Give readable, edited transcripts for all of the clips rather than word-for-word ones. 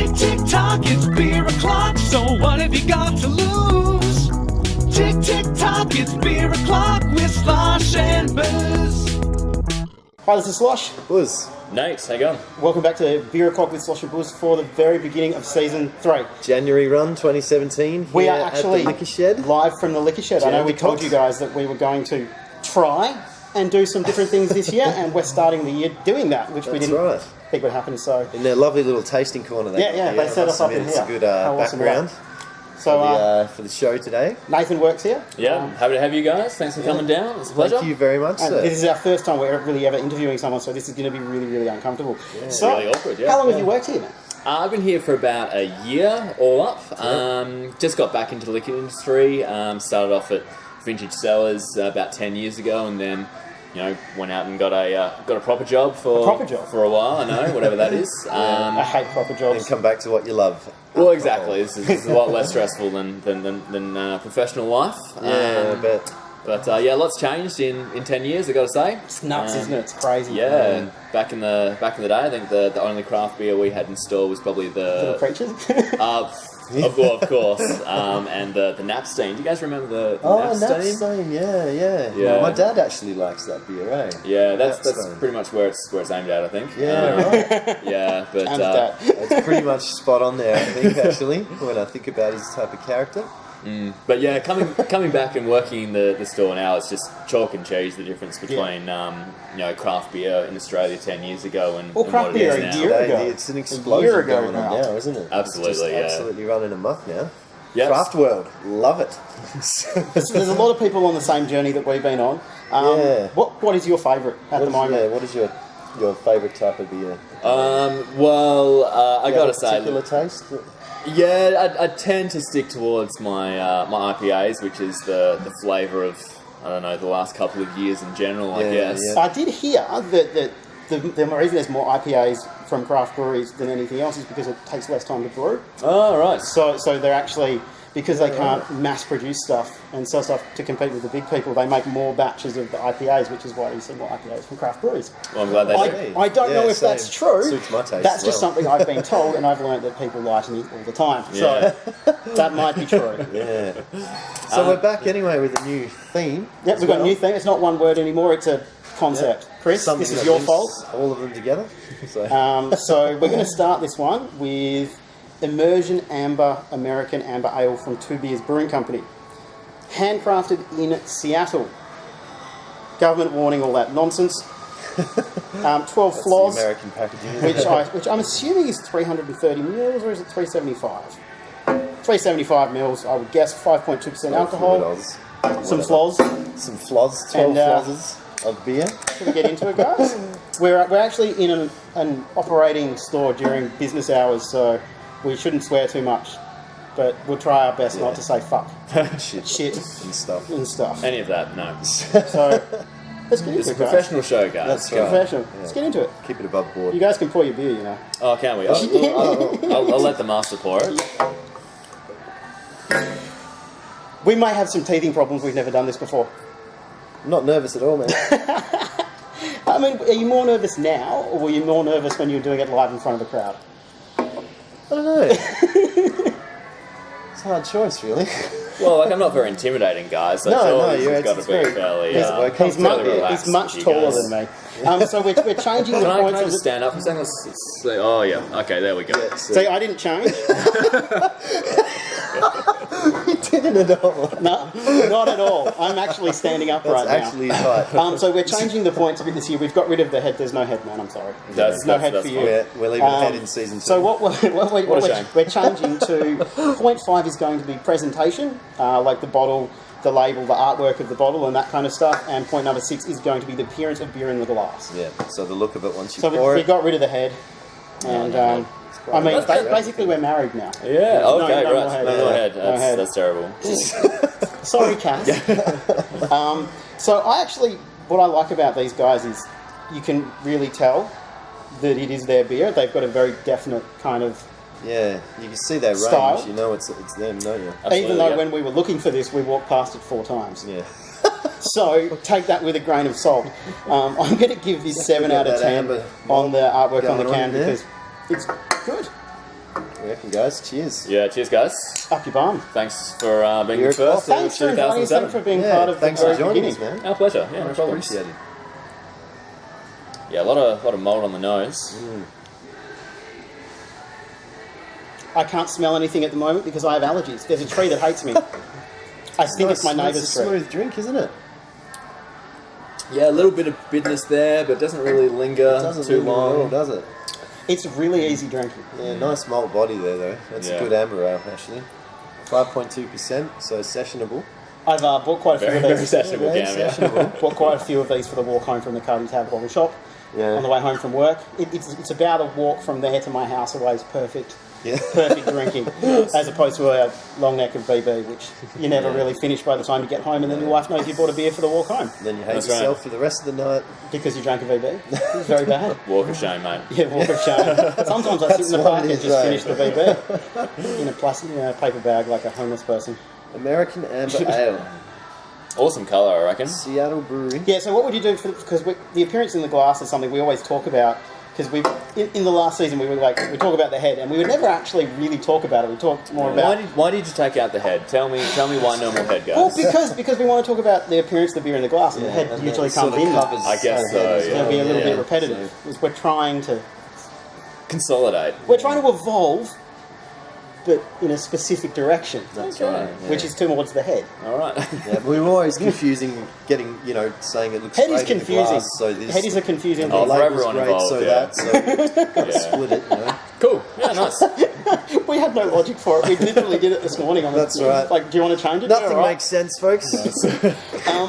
Tick, tick, tock, it's beer o'clock, so what have you got to lose? Tick, tick, tock, it's beer o'clock with Slosh and Buuz. Hi, this is Slosh. Buuz. Nate, how you going? Welcome back to Beer O'Clock with Slosh Buuz for the very beginning of Season 3. January run 2017. We are actually at the Liquor Shed. Live from the Liquor Shed. I know we Jandakot. told you guys that we were going to try and do some different things this year, and we're starting the year doing that, which we didn't think would happen. So In their lovely little tasting corner there. Yeah, they set us up in It's here. a good How awesome background for for the show today. Nathan works here. Yeah, happy to have you guys. Thanks for coming down. It's a pleasure. Thank you very much, And sir. this is our first time we're really ever interviewing someone, so this is going to be really, really uncomfortable. Yeah. So, Really awkward, yeah. how long have you worked here, man? I've been here for about a year, all up. Just got back into the liquor industry. Started off at Vintage Cellars about 10 years ago, and then went out and got a proper job for a while. I know, whatever that is. I hate proper jobs. And come back to what you love. Well, exactly. This is a lot less stressful than professional life. Yeah, I bet. But lots changed in 10 years. I got to say, It's nuts, isn't it? It's crazy. Yeah, and back in the day, I think the only craft beer we had in store was probably Little creatures. of course, and the Napstein. Do you guys remember the Napstein? Napstein, yeah. My dad actually likes that beer, eh? Yeah, that's Napstein. pretty much where it's aimed at, I think. Yeah, right. Yeah, but It's pretty much spot on there, I think, actually, when I think about his type of character. but yeah, coming back and working the store now, it's just chalk and cheese the difference between craft beer in Australia 10 years ago and Well, craft what it beer is a now. year ago. It's an explosion ago going on now, isn't it? Absolutely, it's just yeah. absolutely running amok now. Yep. Craft world, love it. There's a lot of people on the same journey that we've been on. What is your favourite at the moment? Yeah, what is your favourite type of beer? I gotta say, particular taste. yeah, I tend to stick towards my IPAs, which is the flavour of the last couple of years in general, I guess. Yeah. I did hear that the reason there's more IPAs from craft breweries than anything else is because it takes less time to brew. Oh, right. So they're actually, because they can't mass produce stuff and sell stuff to compete with the big people, they make more batches of the IPAs, which is why you see more IPAs from craft breweries. Well, I'm glad they do. I don't know if that's true. Suits my taste That's as just well. something I've been told, and I've learned that people lie to me all the time. Yeah. So that might be true. Yeah. So we're back anyway with a new theme. Yep, we've got a new thing. It's not one word anymore. It's a concept. Yep. Chris, Something this is that your links fault. all of them together. So. So we're going to start this one with Immersion Amber American Amber Ale from Two Beers Brewing Company. Handcrafted in Seattle. Government warning, all that nonsense. 12 flaws, the American packaging. which I'm assuming is 330 mils, or is it 375? 375 mils, I would guess. 5.2% alcohol. Some flaws. Some flaws. 12 flaws of beer. Should we get into it, guys? We're actually in an operating store during business hours, so we shouldn't swear too much. But we'll try our best not to say fuck. Shit. And stuff. And stuff. Any of that, no. So, let's get into It's a it, guys. professional show, guys. That's It's right. professional. Yeah. Let's get into it. Keep it above board. You guys can pour your beer, you know. Oh, can we? I'll let the master pour it. We may have some teething problems. We've never done this before. I'm not nervous at all, man. I mean, are you more nervous now, or were you more nervous when you were doing it live in front of a crowd? I don't know. It's a hard choice, really. Well, I'm not very intimidating, guys. So you're got to be fairly. He's much taller than me. So we're changing the Can I points. just stand up for a second? Oh, yeah. Okay, there we go. Yeah, See, I didn't change. You didn't at all. No, not at all. I'm actually standing up right That's actually tight. So we're changing the points a bit this year. We've got rid of the head. There's no head, man. I'm sorry. That's no head for fine. you. We're leaving the head in season 2. So what What a shame. we're changing to 0.5 is going to be presentation, like the bottle, the label, the artwork of the bottle, and that kind of stuff. And point number 6 is going to be the appearance of beer in the glass. Yeah, so the look of it once you So pour we it. got rid of the head, and I mean, basically we're married now. Yeah, okay, no right. more head. No more head. No head. That's terrible. Sorry, Cass. So what I like about these guys is you can really tell that it is their beer. They've got a very definite kind of Yeah, you can see their Style. range. You know it's them, don't you? Absolutely, even though yeah. when we were looking for this, we walked past it 4 times. Yeah. So take that with a grain of salt. I'm going to give this 7 out of 10 amber on the artwork on the going on can there. because it's good. reckon, guys. Cheers. Yeah, cheers, guys. Up your bum. Thanks for being Beer the first o'clock. of Thanks for inviting us, 2007. for being part of thanks the for very joining beginning. us, man. Our pleasure. Yeah, no problem. Appreciate it. Yeah, a lot of mold on the nose. I can't smell anything at the moment because I have allergies. There's a tree that hates me. I think it's my neighbour's It's a tree. smooth drink, isn't it? Yeah, a little bit of bitterness there, but doesn't really linger It doesn't too linger at all, long. does it? It's really easy drinking. Yeah, nice malt body there, though. That's Yeah. a good amber ale, actually. 5.2%, so sessionable. I've bought quite a few Very, of very these. sessionable Very cam, yeah. sessionable. Bought quite a few of these for the walk home from the Cardi Tap Bottle Shop. Yeah. On the way home from work. It's about a walk from there to my house away is perfect. Yeah. Perfect drinking. As opposed to a long neck of BB, which you never really finish by the time you get home, and then your wife knows you bought a beer for the walk home Then you hate That's yourself right. for the rest of the night. because you drank a VB. It's very bad. Walk of shame, mate. Yeah, walk of shame. Sometimes I sit in the That's park what and it is, just right. finish the VB in a plastic, paper bag like a homeless person. American Amber Ale. Awesome colour, I reckon. Seattle Brewery. Yeah, so what would you do for, because the appearance in the glass is something we always talk about, because in the last season we talk about the head, and we would never actually really talk about it. We talked more about Why did you take out the head? Tell me why no more head, guys. well, because we want to talk about the appearance of the beer in the glass, and the head and usually it sort comes of in. covers I guess the so, head as yeah. It'll be a little Yeah. bit repetitive. Because we're trying to Consolidate. evolve, but in a specific direction, That's Okay. right. which is towards the head. All right. Yeah, we were always confusing, saying it looks Head great is in the confusing. glass, so this Head is a confusing Oh, thing. for label's everyone great, involved, so yeah. that, so got to Yeah. split it, Cool. Yeah, nice. We had no logic for it. We literally did it this morning. On That's the, right. Like, do you want to change it? Nothing Yeah, all right. makes sense, folks.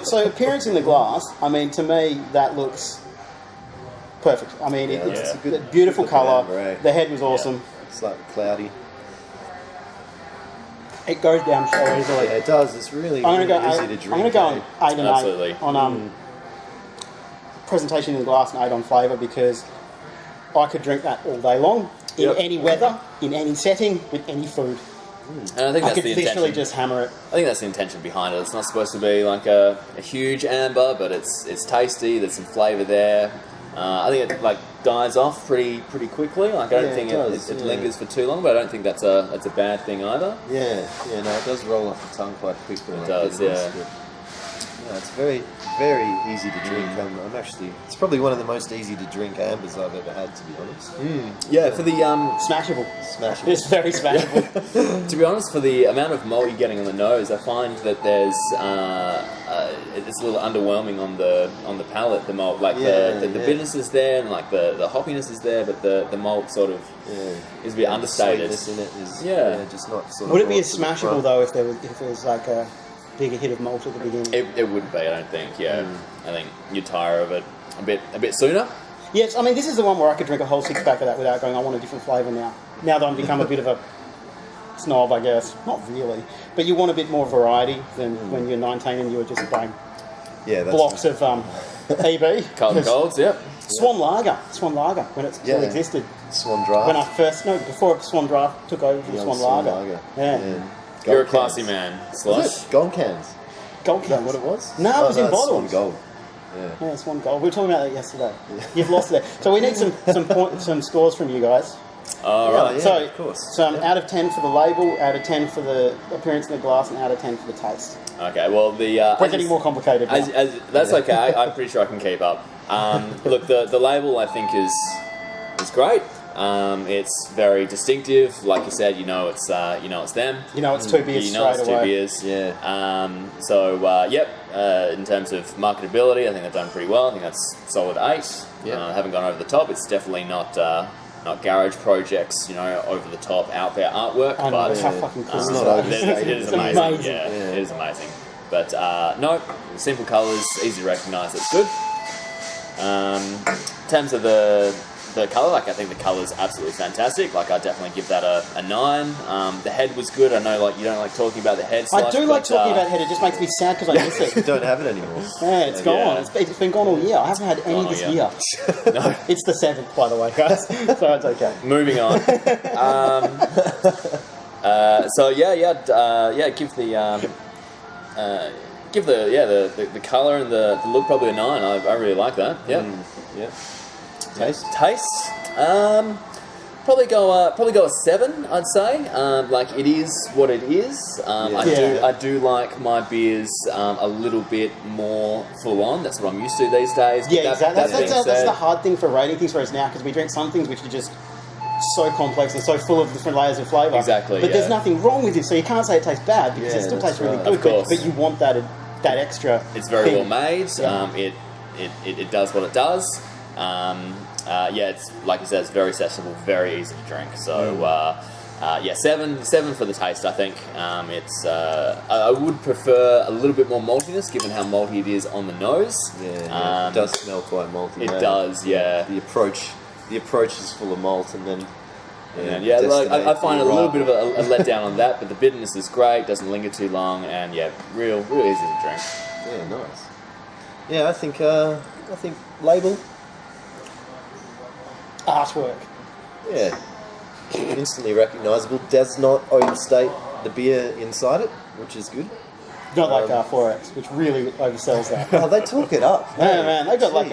So appearance in the glass, I mean, to me, that looks perfect. I mean, Yeah, it's it's a good- beautiful good looking colour. amber, eh? The head was awesome. It's like cloudy. It goes down so easily. Yeah, it does. It's really, I'm gonna really go. easy to drink. I'm gonna go on eh? 8 and Absolutely. 8 on presentation in the glass and 8 on flavour, because I could drink that all day long in Yep. any weather, in any setting, with any food. And I think I that's could the literally intention. just hammer it. I think that's the intention behind it. It's not supposed to be like a huge amber, but it's tasty. There's some flavour there. I think it dies off pretty quickly. Like I don't Yeah, think it does, it yeah. lingers for too long, but I don't think that's a bad thing either. Yeah, no, it does roll off the tongue quite quickly. It like does, bitterness, yeah. but, it's very, very easy to drink. I'm actually, it's probably one of the most easy to drink ambers I've ever had, to be honest. Yeah, for the Smashable. Smashable. It's very smashable. to be honest, for the amount of malt you're getting on the nose, I find that there's it's a little underwhelming on the palate. The malt, like the Yeah. bitterness is there, and like the hoppiness is there, but the malt sort of is a bit understated. Sweetness in it is Yeah. just not sort of. Would it be brought as to the smashable front. though if there was like a bigger hit of malt at the beginning? It wouldn't be, I don't think. Yeah, I think you'd tire of it a bit sooner. Yes, I mean, this is the one where I could drink a whole 6-pack of that without going, I want a different flavour now. Now that I've become a bit of a snob, I guess. Not really. But you want a bit more variety than when you're 19 and you were just buying Yeah, that's blocks of EB. Carlton Colds, yep. Swan Lager, when it still Yeah. existed. Swan Draft. When I first, before Swan Draft took over from The old Swan Lager. Yeah. You're a Gold classy cans. man, Was Slosh. it? Gold cans. Gold Is that cans. what it was? No, it was in it's Swan bottles. Gold. Yeah. Yeah, Swan Gold. We were talking about that yesterday. You've lost it. So we need some scores from you guys. All right. Yeah, so, of course. So out of 10 for the label, out of 10 for the appearance in the glass, and out of 10 for the taste. Okay. Well, We're getting more complicated now. That's okay. I'm pretty sure I can keep up. Look, the label I think is great. It's very distinctive. Like you said, it's them. You know, it's 2 beers You know straight it's away. 2 beers. Yeah. Yep. In terms of marketability, I think they've done pretty well. I think that's solid 8. Yeah. Haven't gone over the top. It's definitely not garage projects, over the top, out there artwork. I know, but how fucking cool It's is not that? overstated. it is It's amazing. amazing. Yeah, Yeah. it is amazing. But no, simple colours, easy to recognise. It's good. In terms of the colour, I think the colour's absolutely fantastic. I'd definitely give that a 9. The head was good. I know, you don't like talking about the head. I Slush, do like but, talking about head. It just makes me sad because I miss it. We don't have it anymore. Yeah, it's gone. It's been gone all year. I haven't had any Gone all this year. year. No. It's the 7th, by the way, guys. So it's okay. Moving on. Give the colour and the look probably a 9. I really like that. Yeah. Yeah. Taste? Taste. Probably go a 7. I'd say. Like it is what it is. I do like my beers a little bit more full on. That's what I'm used to these days. But Yeah, exactly. That's said, the hard thing for rating things for us now, because we drink some things which are just so complex and so full of different layers of flavour. Exactly. But there's nothing wrong with it, so you can't say it tastes bad, because it still tastes really good. Of course. But you want that extra. It's very thing. well made. Yeah. It does what it does. It's like you said, it's very accessible, very easy to drink. So 7 for the taste. I think I would prefer a little bit more maltiness, given how malty it is on the nose. Yeah, it does smell quite malty. It does, yeah. The approach is full of malt, and then like I find a little bit of a letdown on that, but the bitterness is great. Doesn't linger too long, and real easy to drink. Yeah, nice. Yeah, I think label. Artwork. Yeah. Instantly recognisable. Does not overstate the beer inside it, which is good. Not like 4X, which really oversells that. Oh, they talk it up. Man, man, they got like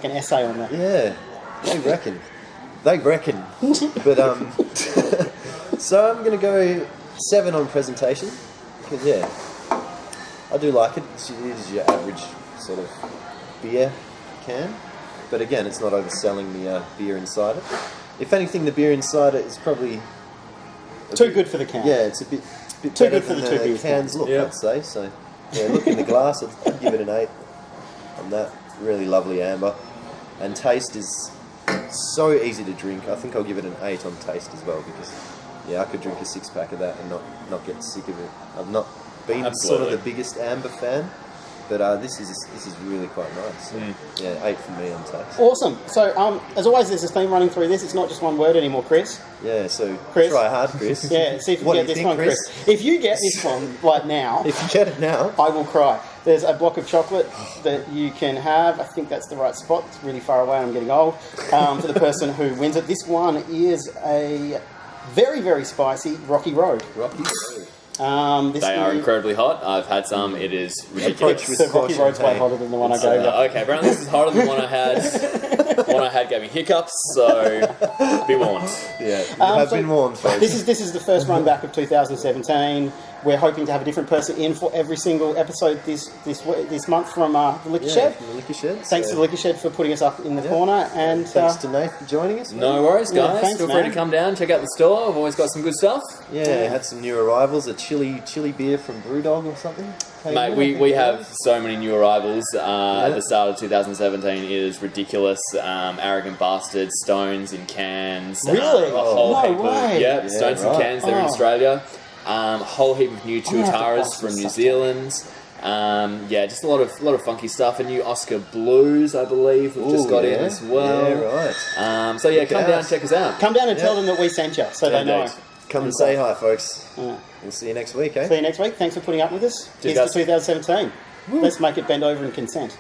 an essay on that. Yeah, they reckon. But so I'm gonna go 7 on presentation, because I do like it. It is your average sort of beer can, but again, it's not overselling the beer inside it. If anything, the beer inside it is probably too good for the can. Yeah, it's a bit too better good for than the 2 beers cans look, I'd say. So look in the glass, I'd give it an 8 on that. Really lovely amber, and taste is so easy to drink. I think I'll give it an 8 on taste as well, because I could drink a 6-pack of that and not get sick of it. I've not been sort of the biggest amber fan, but this is really quite nice. So, 8 for me on taste. Awesome. So as always, there's a theme running through this. It's not just one word anymore, Chris. Yeah. So Chris, try hard, Chris. Yeah. See if you get this one, Chris. If you get this one right now, if you get it now, I will cry. There's a block of chocolate that you can have. I think that's the right spot. It's really far away. I'm getting old. For the person who wins it, this one is a very, very spicy Rocky Road. Rocky Road. They are incredibly hot. I've had some. It is ridiculous. The Rocky Road's way hotter than the one I gave you. Okay, Brown, this is hotter than the one I had. The one I had gave me hiccups, so be warned. Yeah, you have been warned, folks. This is the first run back of 2017. We're hoping to have a different person in for every single episode this month from the Liquor Shed. From the Liquor Shed. Thanks to the Liquor Shed for putting us up in the corner, and thanks to Nate for joining us. No worries, guys. Thanks, Feel free to come down, check out the store. I've always got some good stuff. Yeah, had some new arrivals. A chili beer from Brewdog or something. Mate, we have so many new arrivals at the start of 2017. It is ridiculous. Arrogant Bastards, Stones in cans. Really? A whole No heap way. Yep, Stones in cans. They're in Australia. A whole heap of new Tuataras from New Zealand. Just a lot of funky stuff. A new Oscar Blues, I believe, we've just got in as well. Yeah, right. Come down, check us out. Come down and tell them that we sent you, so they know. Come and say hi, folks. We'll see you next week, eh? See you next week. Thanks for putting up with us. Here's to 2017. Let's make it bend over and consent.